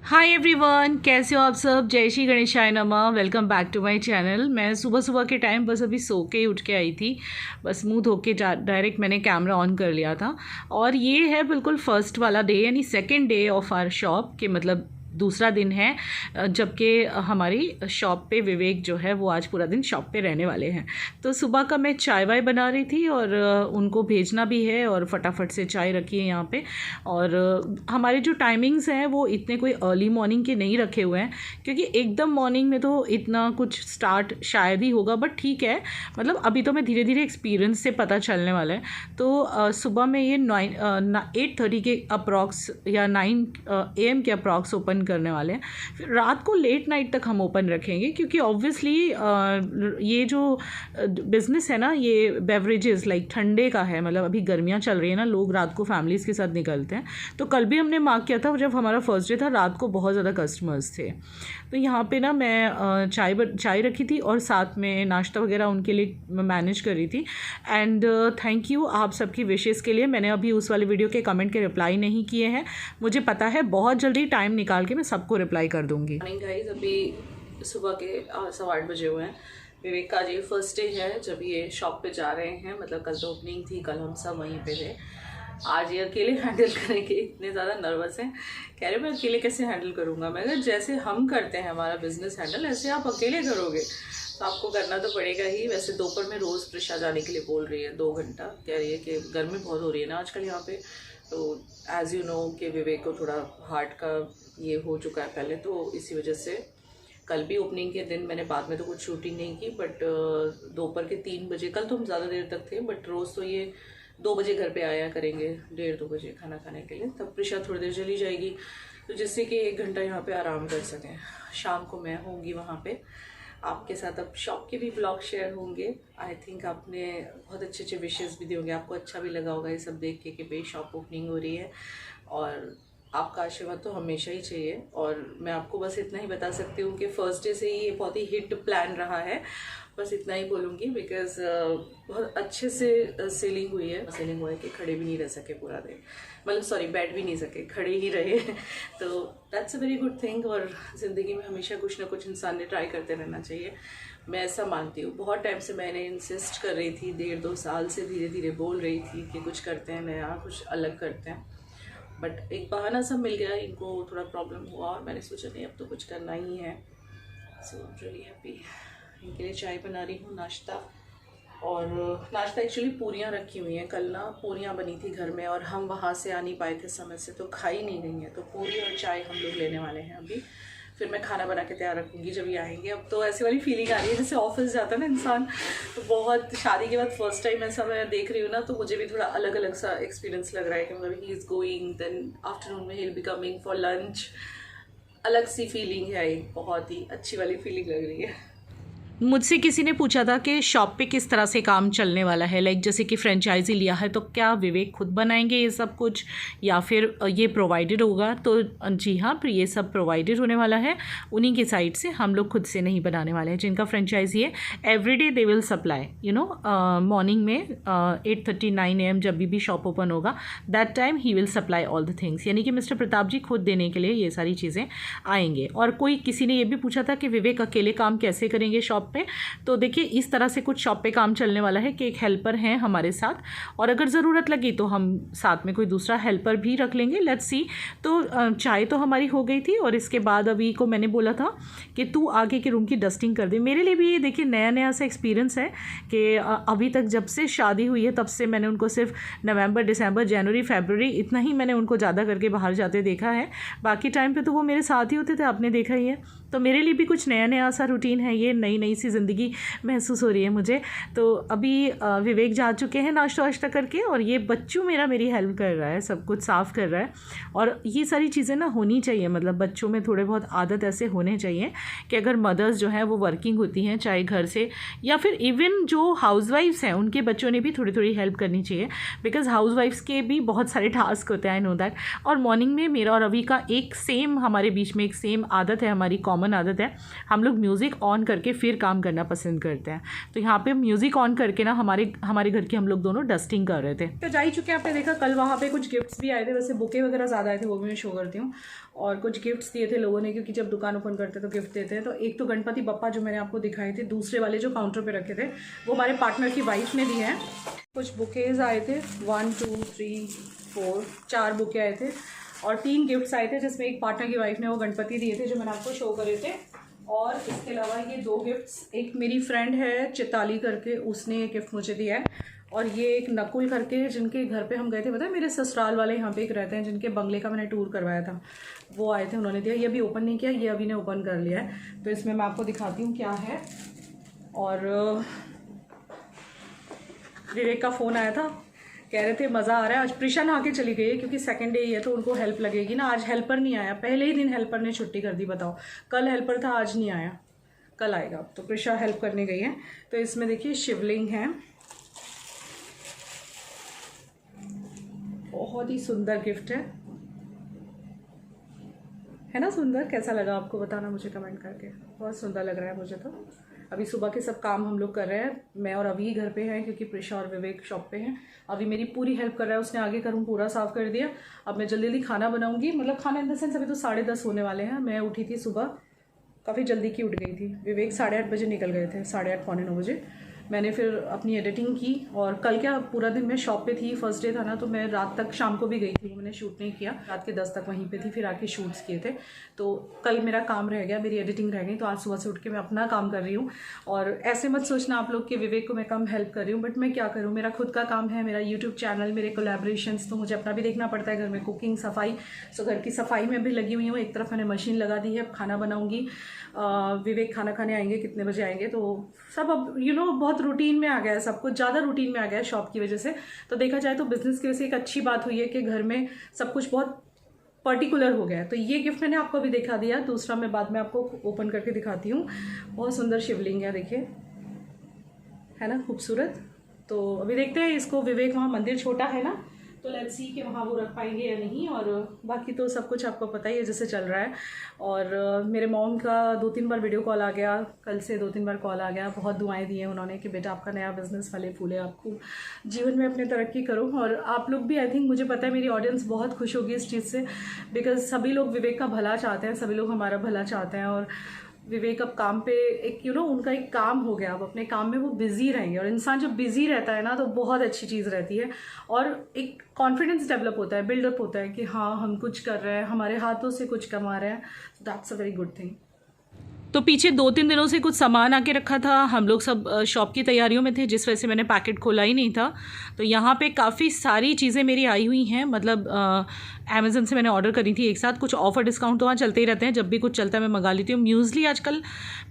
Hi everyone, कैसे हो आप सब। जय श्री गणेशाय नमः। Welcome back to my channel. मैं सुबह सुबह के टाइम बस अभी सो के उठ के आई थी। बस मुंह धो के डायरेक्ट मैंने कैमरा ऑन कर लिया था। और ये है बिल्कुल फर्स्ट वाला डे, यानी second day of our shop के, मतलब दूसरा दिन है जबकि हमारी शॉप पे विवेक जो है वो आज पूरा दिन शॉप पे रहने वाले हैं। तो सुबह का मैं चाय वाय बना रही थी और उनको भेजना भी है और फटाफट से चाय रखी है यहाँ पे। और हमारे जो टाइमिंग्स हैं वो इतने कोई अर्ली मॉर्निंग के नहीं रखे हुए हैं, क्योंकि एकदम मॉर्निंग में तो इतना कुछ स्टार्ट शायद ही होगा, बट ठीक है, मतलब अभी तो मैं धीरे धीरे एक्सपीरियंस से पता चलने वाला है। तो सुबह में ये 8:30 के अप्रॉक्स या 9 AM के अप्रॉक्स ओपन करने वाले हैं। फिर रात को लेट नाइट तक हम ओपन रखेंगे, क्योंकि ऑब्वियसली ये जो बिज़नेस है ना, ये बेवरेजेस लाइक ठंडे का है। मतलब अभी गर्मियाँ चल रही है ना, लोग रात को फैमिलीज़ के साथ निकलते हैं। तो कल भी हमने मार्क किया था, जब हमारा फर्स्ट डे था, रात को बहुत ज़्यादा कस्टमर्स थे। तो यहाँ पे ना मैं चाय रखी थी और साथ में नाश्ता वगैरह उनके लिए मैनेज कर रही थी। एंड थैंक यू आप सबकी विशेज़ के लिए। मैंने अभी उस वाले वीडियो के कमेंट के रिप्लाई नहीं किए हैं। मुझे पता है बहुत जल्दी टाइम निकाल के मैं सबको रिप्लाई कर दूँगी। मॉर्निंग गाइस, अभी सुबह के 8:15 बजे हुए हैं। विवेक का ये फर्स्ट डे है जब ये शॉप पे जा रहे हैं। मतलब कल तो ओपनिंग थी, कल हम सब वहीं पे थे। आज ये अकेले हैंडल करेंगे, इतने ज़्यादा नर्वस हैं। कह रहे मैं अकेले कैसे हैंडल करूँगा। मैं कहा जैसे हम करते हैं हमारा बिजनेस हैंडल, ऐसे आप अकेले करोगे तो आपको करना तो पड़ेगा ही। वैसे दोपहर में रोज़ प्रिशा जाने के लिए बोल रही है 2 घंटा। कह रही है कि गर्मी बहुत हो रही है ना आजकल यहाँ पे। तो एज़ यू नो कि विवेक को थोड़ा हार्ट का ये हो चुका है पहले, तो इसी वजह से कल भी ओपनिंग के दिन मैंने बाद में तो कुछ शूटिंग नहीं की, बट दोपहर के 3 बजे, कल तो हम ज़्यादा देर तक थे, बट रोज़ तो ये 2 बजे घर पे आया करेंगे, 1:30-2 बजे खाना खाने के लिए। तब प्रिशा थोड़ी देर चली जाएगी, तो जिससे कि 1 घंटा यहाँ पे आराम कर सकें। शाम को मैं होंगी वहाँ पे आपके साथ। अब शॉप के भी ब्लॉग शेयर होंगे। आई थिंक आपने बहुत अच्छे अच्छे विशेज़ भी दिए होंगे, आपको अच्छा भी लगा होगा ये सब देख के कि भाई शॉप ओपनिंग हो रही है। और आपका आशीर्वाद तो हमेशा ही चाहिए। और मैं आपको बस इतना ही बता सकती हूँ कि फर्स्ट डे से ही ये बहुत ही हिट प्लान रहा है। बस इतना ही बोलूँगी, बिकॉज बहुत अच्छे से सेलिंग हुई है। सेलिंग हुआ है कि खड़े भी नहीं रह सके पूरा दिन, मतलब सॉरी बैठ भी नहीं सके, खड़े ही रहे। तो that's a very good thing. और ज़िंदगी में हमेशा कुछ ना कुछ इंसान ने ट्राई करते रहना चाहिए, मैं ऐसा मानती हूँ। बहुत टाइम से मैंने इंसिस्ट कर रही थी, 1.5-2 साल से धीरे धीरे बोल रही थी कि कुछ करते हैं नया, कुछ अलग करते हैं। बट एक बहाना सब मिल गया, इनको थोड़ा प्रॉब्लम हुआ और मैंने सोचा नहीं अब तो कुछ करना ही है। So really happy. इनके लिए चाय बना रही हूँ, नाश्ता। और नाश्ता एक्चुअली पूरियाँ रखी हुई हैं। कल ना पूरियाँ बनी थी घर में और हम वहाँ से आ नहीं पाए थे समय से, तो खाई नहीं गई हैं। तो पूरी और चाय हम लोग लेने वाले हैं अभी। फिर मैं खाना बना के तैयार रखूँगी जब ये आएंगे। अब तो ऐसी वाली फीलिंग आ रही है जैसे ऑफिस जाता है ना इंसान, तो बहुत शादी के बाद फर्स्ट टाइम ऐसा मैं देख रही हूँ ना, तो मुझे भी थोड़ा अलग अलग सा एक्सपीरियंस लग रहा है कि मतलब ही इज़ गोइंग, देन आफ्टरनून में ही will be coming for lunch. अलग सी फीलिंग है, एक बहुत ही अच्छी वाली फीलिंग लग रही है। मुझसे किसी ने पूछा था कि शॉप पे किस तरह से काम चलने वाला है, लाइक जैसे कि फ्रेंचाइजी लिया है तो क्या विवेक खुद बनाएंगे ये सब कुछ या फिर ये प्रोवाइडेड होगा। तो जी हाँ, फिर ये सब प्रोवाइडेड होने वाला है उन्हीं की साइड से, हम लोग खुद से नहीं बनाने वाले हैं। जिनका फ्रेंचाइजी है everyday they will supply, you know, morning में 8:30-9 AM जब भी शॉप ओपन होगा, that time he will supply all the things. यानी कि मिस्टर प्रताप जी खुद देने के लिए ये सारी चीज़ें आएंगे। और कोई किसी ने ये भी पूछा था कि विवेक अकेले काम कैसे करेंगे शॉप पे। तो देखिए इस तरह से कुछ शॉप पे काम चलने वाला है कि एक हेल्पर हैं हमारे साथ, और अगर ज़रूरत लगी तो हम साथ में कोई दूसरा हेल्पर भी रख लेंगे, लेट्स सी। तो चाय तो हमारी हो गई थी और इसके बाद अभी को मैंने बोला था कि तू आगे के रूम की डस्टिंग कर दे। मेरे लिए भी ये देखिए नया नया सा एक्सपीरियंस है कि अभी तक जब से शादी हुई है तब से मैंने उनको सिर्फ नवंबर, दिसंबर, जनवरी, फरवरी इतना ही मैंने उनको ज़्यादा करके बाहर जाते देखा है। बाकी टाइम पे तो वो मेरे साथ ही होते थे, आपने देखा ही है। तो मेरे लिए भी कुछ नया नया सा रूटीन है, ये नई नई सी ज़िंदगी महसूस हो रही है मुझे। तो अभी विवेक जा चुके हैं नाश्ता वाश्ता करके, और ये बच्चू मेरी हेल्प कर रहा है, सब कुछ साफ़ कर रहा है। और ये सारी चीज़ें ना होनी चाहिए, मतलब बच्चों में थोड़े बहुत आदत ऐसे होने चाहिए कि अगर मदर्स जो हैं वो वर्किंग होती हैं, चाहे घर से या फिर इवन जो हाउसवाइफ्स हैं उनके बच्चों ने भी थोड़ी थोड़ी हेल्प करनी चाहिए, बिकॉज हाउसवाइफ्स के भी बहुत सारे टास्क होते हैं, आई नो दैट। और मॉर्निंग में मेरा और रवि का एक सेम, हमारे बीच में एक सेम आदत है, हमारी कॉमन आदत है, हम लोग म्यूज़िक ऑन करके फिर काम करना पसंद करते हैं। तो यहाँ पे म्यूज़िक ऑन करके ना हमारे घर की हम लोग दोनों डस्टिंग कर रहे थे। तो जा ही चुके हैं, आपने देखा कल वहाँ पे कुछ गिफ्ट्स भी आए थे, वैसे बुके वगैरह ज़्यादा आए थे, वो भी मैं शो करती हूँ। और कुछ गिफ्ट्स दिए थे लोगों ने, क्योंकि जब दुकान ओपन करते तो गिफ्ट देते हैं। तो एक तो गणपति बप्पा जो मैंने आपको दिखाए थे, दूसरे वाले जो काउंटर पे रखे थे वो हमारे पार्टनर की वाइफ ने दिए हैं। कुछ बुकेज़ आए थे, 1 2 3 4 4 बुके आए थे और 3 गिफ्ट्स आए थे, जिसमें एक पार्टनर की वाइफ ने वो गणपति दिए थे जो मैंने आपको शो करे थे। और इसके अलावा ये 2 गिफ्ट्स, एक मेरी फ्रेंड है चिताली करके, उसने ये गिफ्ट मुझे दिया है। और ये एक नकुल करके, जिनके घर पे हम गए थे, पता है मेरे ससुराल वाले यहाँ पे एक रहते हैं, जिनके बंगले का मैंने टूर करवाया था, वो आए थे, उन्होंने दिया। ये अभी ओपन नहीं किया, ये अभी ने ओपन कर लिया है। तो इसमें मैं आपको दिखाती हूँ क्या है। और विवेक का फ़ोन आया था, कह रहे थे मज़ा आ रहा है। आज प्रिशा नहा के चली गई है, क्योंकि सेकंड डे ही है तो उनको हेल्प लगेगी ना। आज हेल्पर नहीं आया, पहले ही दिन हेल्पर ने छुट्टी कर दी। बताओ, कल हेल्पर था, आज नहीं आया, कल आएगा। तो प्रिशा हेल्प करने गई है। तो इसमें देखिए शिवलिंग है, बहुत ही सुंदर गिफ्ट है ना सुंदर? कैसा लगा आपको बताना मुझे कमेंट करके। बहुत सुंदर लग रहा है मुझे तो। अभी सुबह के सब काम हम लोग कर रहे हैं, मैं और अभी घर पे हैं, क्योंकि प्रिशा और विवेक शॉप पे हैं। अभी मेरी पूरी हेल्प कर रहा है, उसने आगे का रूम पूरा साफ़ कर दिया। अब मैं जल्दी जल्दी खाना बनाऊंगी, मतलब खाना इन द सेंस अभी तो 10:30 होने वाले हैं। मैं उठी थी सुबह, काफ़ी जल्दी की उठ गई थी। विवेक 8:30 बजे निकल गए थे, 8:30 पौने 9 बजे। मैंने फिर अपनी एडिटिंग की, और कल क्या पूरा दिन मैं शॉप पे थी, फर्स्ट डे था ना, तो मैं रात तक, शाम को भी गई थी, मैंने शूट नहीं किया, रात के 10 तक वहीं पे थी, फिर आके शूट्स किए थे। तो कल मेरा काम रह गया, मेरी एडिटिंग रह गई। तो आज सुबह से उठ के मैं अपना काम कर रही हूँ। और ऐसे मत सोचना आप लोग कि विवेक को मैं कम हेल्प कर रही हूँ, बट मैं क्या करूँ, मेरा खुद का काम है, मेरा यूट्यूब चैनल, मेरे कोलैबोरेशंस, तो मुझे अपना भी देखना पड़ता है। घर में कुकिंग, सफाई, सो घर की सफाई में भी लगी हुई हूँ। एक तरफ मैंने मशीन लगा दी है, खाना बनाऊँगी, विवेक खाना खाने आएंगे, कितने बजे आएंगे, तो सब अब बहुत रूटीन में आ गया है, सब कुछ ज़्यादा रूटीन में आ गया है शॉप की वजह से। तो देखा जाए तो बिजनेस की वजह से एक अच्छी बात हुई है कि घर में सब कुछ बहुत पर्टिकुलर हो गया है। तो ये गिफ्ट मैंने आपको अभी दिखा दिया, दूसरा मैं बाद में आपको ओपन करके दिखाती हूँ। बहुत सुंदर शिवलिंग है, देखिए, है ना खूबसूरत। तो अभी देखते हैं इसको, विवेक वहाँ, मंदिर छोटा है ना, तो लेट्स सी कि वहाँ वो रख पाएंगे या नहीं। और बाकी तो सब कुछ आपको पता ही है जैसे चल रहा है। और मेरे मॉम का 2-3 बार वीडियो कॉल आ गया, कल से 2-3 बार कॉल आ गया। बहुत दुआएं दी हैं उन्होंने कि बेटा आपका नया बिजनेस फले फूले, आपको जीवन में अपने तरक्की करो। और आप लोग भी, आई थिंक मुझे पता है मेरी ऑडियंस बहुत खुश होगी इस चीज़ से, बिकॉज सभी लोग विवेक का भला चाहते हैं, सभी लोग हमारा भला चाहते हैं। और विवेक अब काम पे एक उनका एक काम हो गया, अब अपने काम में वो बिजी रहेंगे। और इंसान जब बिजी रहता है ना, तो बहुत अच्छी चीज़ रहती है, और एक कॉन्फिडेंस डेवलप होता है, बिल्डअप होता है कि हाँ हम कुछ कर रहे हैं, हमारे हाथों से कुछ कमा रहे हैं। That's a very good thing. तो पीछे 2-3 दिनों से कुछ सामान आके रखा था, हम लोग सब शॉप की तैयारियों में थे, जिस वजह से मैंने पैकेट खोला ही नहीं था। तो यहाँ पे काफ़ी सारी चीज़ें मेरी आई हुई हैं, मतलब अमेज़न से मैंने ऑर्डर करी थी एक साथ। कुछ ऑफ़र डिस्काउंट तो वहाँ चलते ही रहते हैं, जब भी कुछ चलता है मैं मंगा लेती हूँ। म्यूज़ली आजकल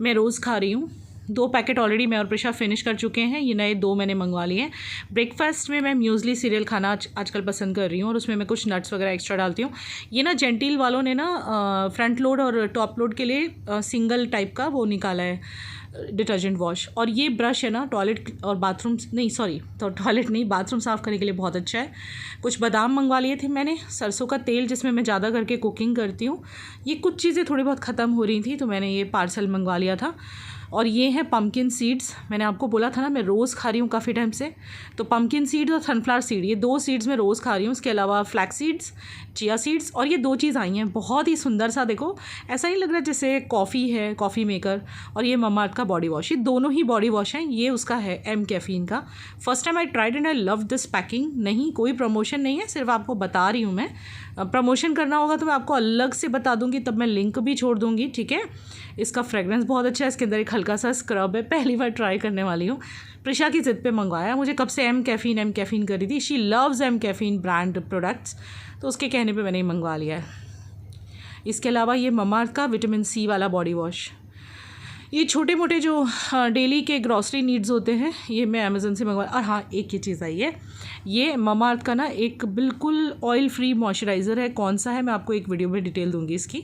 मैं रोज़ खा रही हूँ, 2 पैकेट ऑलरेडी मैं और प्रिशा फिनिश कर चुके हैं, ये नए 2 मैंने मंगवा लिए हैं। ब्रेकफास्ट में मैं म्यूज़ली सीरियल खाना आजकल पसंद कर रही हूँ, और उसमें मैं कुछ नट्स वगैरह एक्स्ट्रा डालती हूँ। ये ना जेंटिल वालों ने ना फ्रंट लोड और टॉप लोड के लिए सिंगल टाइप का वो निकाला है डिटर्जेंट वॉश। और ये ब्रश है ना, टॉयलेट और बाथरूम नहीं, सॉरी, तो टॉयलेट नहीं, बाथरूम साफ़ करने के लिए बहुत अच्छा है। कुछ बादाम मंगवा लिए थे मैंने, सरसों का तेल जिसमें मैं ज़्यादा करके कुकिंग करती हूँ। ये कुछ चीज़ें थोड़ी बहुत ख़त्म हो रही थी, तो मैंने ये पार्सल मंगवा लिया था। और ये है पम्पकिन सीड्स, मैंने आपको बोला था ना मैं रोज़ खा रही हूँ काफ़ी टाइम से। तो पम्पकिन सीड्स और सनफ्लावर सीड, ये 2 सीड्स मैं रोज़ खा रही हूँ। उसके अलावा फ्लैक्स सीड्स, चिया सीड्स, और ये 2 चीज़ आई हैं, बहुत ही सुंदर सा, देखो ऐसा नहीं लग रहा जैसे कॉफ़ी है, कॉफ़ी मेकर। और ये ममाअर्थ का बॉडी वॉश, ये दोनों ही बॉडी वॉश हैं। ये उसका है एम कैफीन का। First time I tried and I love this packing. नहीं, कोई प्रमोशन नहीं है, सिर्फ आपको बता रही हूँ मैं। प्रमोशन करना होगा तो मैं आपको अलग से बता दूँगी, तब मैं लिंक भी छोड़ दूँगी, ठीक है। इसका फ्रेगरेंस बहुत अच्छा है, इसके अंदर एक हल्का सा स्क्रब है, पहली बार ट्राई करने वाली हूँ। प्रिशा की ज़िद पे मंगवाया, मुझे कब से एम कैफ़ीन कर रही थी, she loves mCaffeine brand products, तो उसके कहने पे मैंने मंगवा लिया है। इसके अलावा ये ममाअर्थ का विटामिन सी वाला बॉडी वॉश, ये छोटे मोटे जो डेली के ग्रॉसरी नीड्स होते हैं, ये मैं अमेज़न से मंगवा। और हाँ, एक ही चीज़ आई है, ये ममाअर्थ का ना एक बिल्कुल ऑयल फ्री मॉइस्चराइज़र है। कौन सा है मैं आपको एक वीडियो में डिटेल दूँगी इसकी।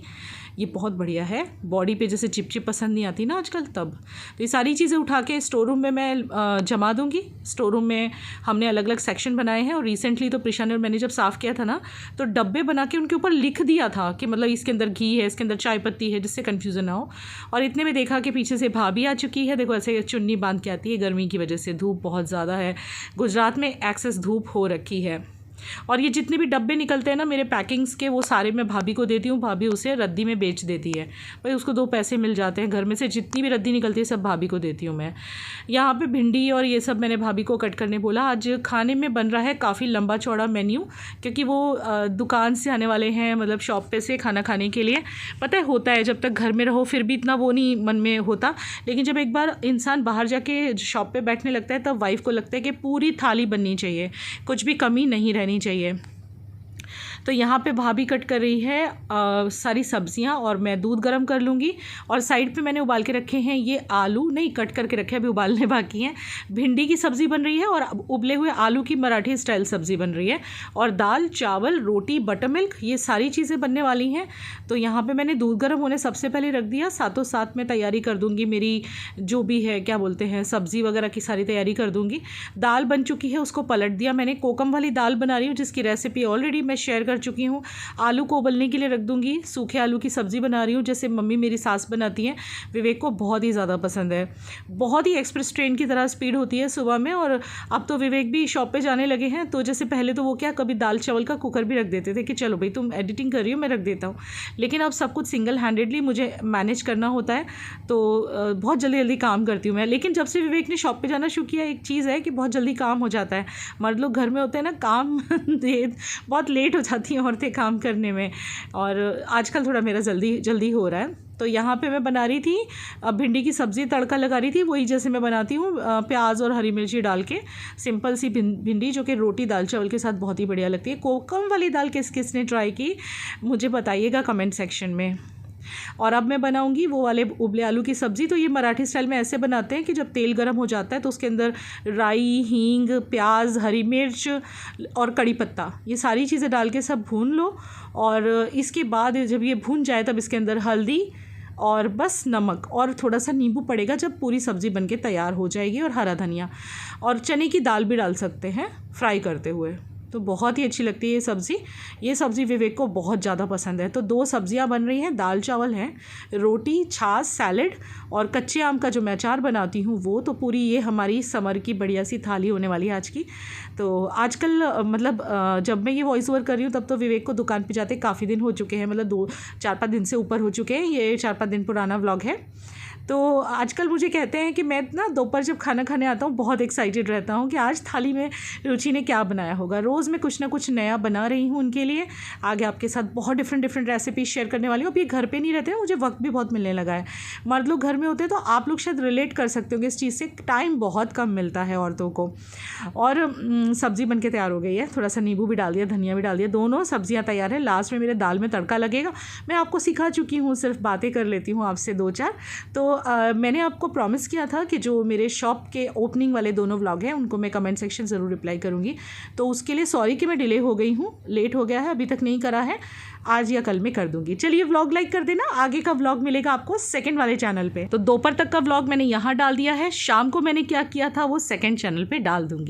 ये बहुत बढ़िया है, बॉडी पे जैसे चिपचिप पसंद नहीं आती ना आजकल, तब। तो ये सारी चीज़ें उठा के स्टोर रूम में मैं जमा दूँगी। स्टोर रूम में हमने अलग अलग सेक्शन बनाए हैं, और रिसेंटली तो प्रिशा ने और मैंने जब साफ़ किया था ना, तो डब्बे बना के उनके ऊपर लिख दिया था कि मतलब इसके अंदर घी है, इसके अंदर चाय पत्ती है, जिससे कन्फ्यूज़न ना हो। और इतने में देखा कि के पीछे से भाभी आ चुकी है, देखो ऐसे चुन्नी बांध के आती है, गर्मी की वजह से धूप बहुत ज़्यादा है, गुजरात में एक्सेस धूप हो रखी है। और ये जितने भी डब्बे निकलते हैं ना मेरे पैकिंग्स के, वो सारे मैं भाभी को देती हूँ, भाभी उसे रद्दी में बेच देती है, भाई उसको 2 पैसे मिल जाते हैं। घर में से जितनी भी रद्दी निकलती है सब भाभी को देती हूँ मैं। यहाँ पे भिंडी और ये सब मैंने भाभी को कट करने बोला। आज खाने में बन रहा है काफ़ी लंबा चौड़ा मेन्यू, क्योंकि वो दुकान से आने वाले हैं, मतलब शॉप पे से खाना खाने के लिए। पता है होता है जब तक घर में रहो फिर भी इतना वो नहीं मन में होता, लेकिन जब एक बार इंसान बाहर जाके शॉप पे बैठने लगता है तब वाइफ को लगता है कि पूरी थाली बननी चाहिए, कुछ भी कमी नहीं रहनी चाहिए। तो यहाँ पे भाभी कट कर रही है सारी सब्जियाँ और मैं दूध गर्म कर लूँगी। और साइड पे मैंने उबाल के रखे हैं ये आलू, नहीं कट करके रखे, अभी उबालने बाकी हैं। भिंडी की सब्ज़ी बन रही है और उबले हुए आलू की मराठी स्टाइल सब्ज़ी बन रही है, और दाल चावल रोटी बटर मिल्क ये सारी चीज़ें बनने वाली हैं। तो यहाँ पर मैंने दूध गर्म होने सबसे पहले रख दिया, साथों साथ मैं तैयारी कर दूँगी मेरी जो भी है क्या बोलते हैं सब्ज़ी वगैरह की सारी तैयारी कर दूँगी। दाल बन चुकी है, उसको पलट दिया मैंने, कोकम वाली दाल बना रही हूँ जिसकी रेसिपी ऑलरेडी मैं शेयर कर चुकी हूँ। आलू को उबलने के लिए रख दूंगी, सूखे आलू की सब्ज़ी बना रही हूँ जैसे मम्मी मेरी सास बनाती हैं, विवेक को बहुत ही ज़्यादा पसंद है। बहुत ही एक्सप्रेस ट्रेन की तरह स्पीड होती है सुबह में। और अब तो विवेक भी शॉप पे जाने लगे हैं, तो जैसे पहले तो वो क्या कभी दाल चावल का कुकर भी रख देते थे कि चलो भाई तुम एडिटिंग कर रही हो मैं रख देता हूँ, लेकिन अब सब कुछ सिंगल हैंडेडली मुझे मैनेज करना होता है, तो बहुत जल्दी जल्दी काम करती हूँ मैं। लेकिन जब से विवेक ने शॉप पे जाना शुरू किया एक चीज़ है कि बहुत जल्दी काम हो जाता है। मर्द लोग घर में होते हैं ना, काम बहुत लेट हो जाती हैं औरतें काम करने में, और आजकल थोड़ा मेरा जल्दी हो रहा है। तो यहाँ पे मैं बना रही थी भिंडी की सब्ज़ी, तड़का लगा रही थी वही जैसे मैं बनाती हूँ, प्याज और हरी मिर्ची डाल के सिंपल सी भिंडी, जो कि रोटी दाल चावल के साथ बहुत ही बढ़िया लगती है। कोकम वाली दाल किसने ट्राई की मुझे बताइएगा कमेंट सेक्शन में। और अब मैं बनाऊंगी वो वाले उबले आलू की सब्ज़ी। तो ये मराठी स्टाइल में ऐसे बनाते हैं कि जब तेल गर्म हो जाता है तो उसके अंदर राई, हींग, प्याज, हरी मिर्च और कड़ी पत्ता ये सारी चीज़ें डाल के सब भून लो, और इसके बाद जब ये भून जाए तब इसके अंदर हल्दी और बस नमक और थोड़ा सा नींबू पड़ेगा जब पूरी सब्ज़ी बनके तैयार हो जाएगी, और हरा धनिया और चने की दाल भी डाल सकते हैं फ्राई करते हुए। तो बहुत ही अच्छी लगती है ये सब्ज़ी विवेक को बहुत ज़्यादा पसंद है। तो 2 सब्ज़ियाँ बन रही हैं, दाल चावल हैं, रोटी, छाछ, सैलेड और कच्चे आम का जो मैं अचार बनाती हूँ वो। तो पूरी ये हमारी समर की बढ़िया सी थाली होने वाली है आज की। तो आजकल मतलब जब मैं ये वॉइस ओवर कर रही हूँ तब तो विवेक को दुकान पे जाते काफ़ी दिन हो चुके हैं, मतलब 4-5 दिन से ऊपर हो चुके हैं, ये 4-5 दिन पुराना व्लॉग है। तो आजकल मुझे कहते हैं कि मैं ना दोपहर जब खाना खाने आता हूँ बहुत एक्साइटेड रहता हूँ कि आज थाली में रुचि ने क्या बनाया होगा। रोज़ मैं कुछ ना कुछ नया बना रही हूँ उनके लिए, आगे आपके साथ बहुत डिफरेंट रेसिपीज शेयर करने वाली हूँ। अब ये घर पे नहीं रहते हैं, मुझे वक्त भी बहुत मिलने लगा है। मर्द लोग घर में होते हैं तो आप लोग शायद रिलेट कर सकते होंगे इस चीज़ से, टाइम बहुत कम मिलता है औरतों को। और सब्ज़ी बन के तैयार हो गई है, थोड़ा सा नींबू भी डाल दिया, धनिया भी डाल दिया, दोनों सब्जियाँ तैयार है। लास्ट में मेरे दाल में तड़का लगेगा। मैं आपको सिखा चुकी हूँ, सिर्फ बातें कर लेती हूँ आपसे 2-4। तो मैंने आपको प्रॉमिस किया था कि जो मेरे शॉप के ओपनिंग वाले दोनों व्लॉग हैं उनको मैं कमेंट सेक्शन ज़रूर रिप्लाई करूँगी। तो उसके लिए सॉरी कि मैं डिले हो गई हूँ, लेट हो गया है, अभी तक नहीं करा है, आज या कल में कर दूँगी। चलिए व्लॉग लाइक कर देना, आगे का व्लॉग मिलेगा आपको सेकंड वाले चैनल पे। तो दोपहर तक का व्लॉग मैंने यहाँ डाल दिया है, शाम को मैंने क्या किया था वो सेकंड चैनल पे डाल दूँगी।